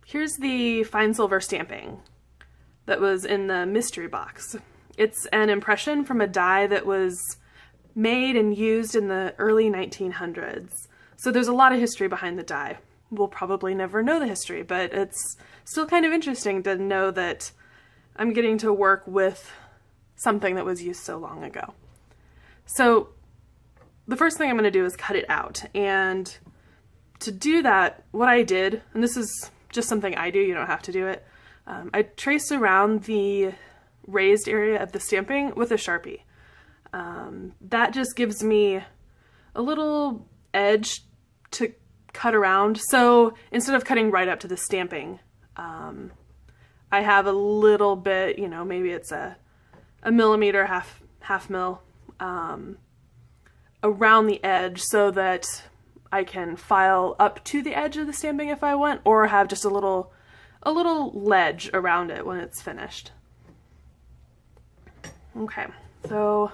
Here's the fine silver stamping that was in the mystery box. It's an impression from a die that was made and used in the early 1900s. So there's a lot of history behind the die. We'll probably never know the history, but it's still kind of interesting to know that I'm getting to work with something that was used so long ago. So the first thing I'm going to do is cut it out. And to do that, what I did, and this is just something I do, you don't have to do it, I traced around the raised area of the stamping with a Sharpie. That just gives me a little edge to cut around. So instead of cutting right up to the stamping, I have a little bit, maybe it's a millimeter, half mil, around the edge so that I can file up to the edge of the stamping if I want, or have just a little ledge around it when it's finished. Okay, so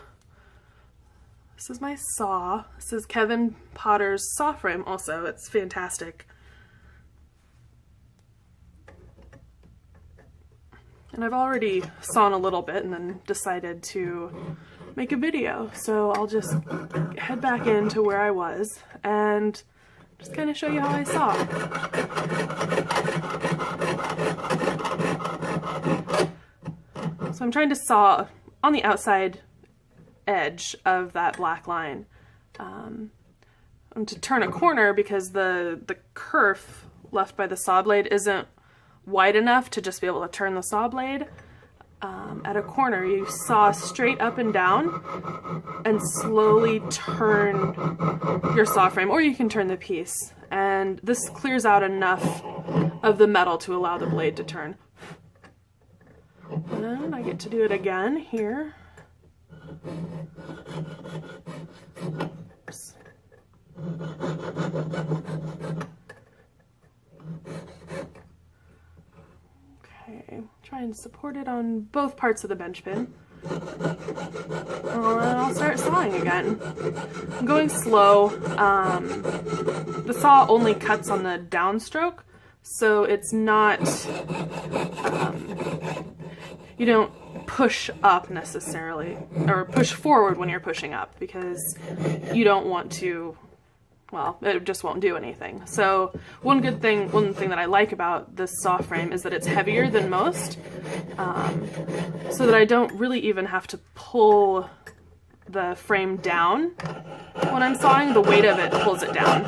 this is my saw. This is Kevin Potter's saw frame also. It's fantastic. And I've already sawn a little bit and then decided to make a video. So I'll just head back into where I was and just kind of show you how I saw. So I'm trying to saw on the outside edge of that black line. And to turn a corner, because the kerf left by the saw blade isn't wide enough to just be able to turn the saw blade, at a corner you saw straight up and down and slowly turn your saw frame, or you can turn the piece, and this clears out enough of the metal to allow the blade to turn. And I get to do it again here. Oops. Okay, try and support it on both parts of the bench pin. And I'll start sawing again. I'm going slow. The saw only cuts on the downstroke, so it's not, you don't push up necessarily, or push forward when you're pushing up, because you don't want to, well, it just won't do anything. So one thing that I like about this saw frame is that it's heavier than most, so that I don't really even have to pull the frame down when I'm sawing. The weight of it pulls it down.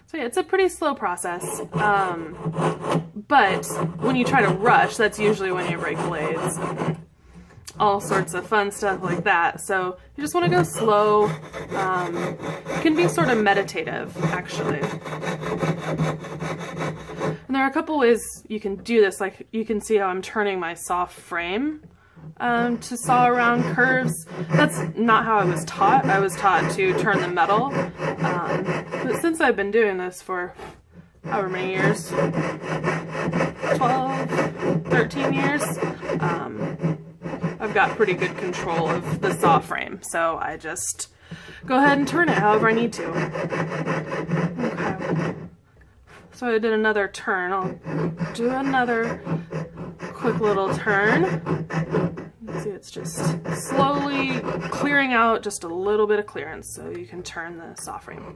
So yeah, it's a pretty slow process, but when you try to rush, that's usually when you break blades. All sorts of fun stuff like that. So you just want to go slow. It can be sort of meditative, actually. And there are a couple ways you can do this. Like, you can see how I'm turning my saw frame to saw around curves. That's not how I was taught. I was taught to turn the metal. But since I've been doing this for however many years, 12, 13 years, I've got pretty good control of the saw frame, so I just go ahead and turn it however I need to. Okay. So I did another turn. I'll do another quick little turn. You see, it's just slowly clearing out just a little bit of clearance so you can turn the saw frame.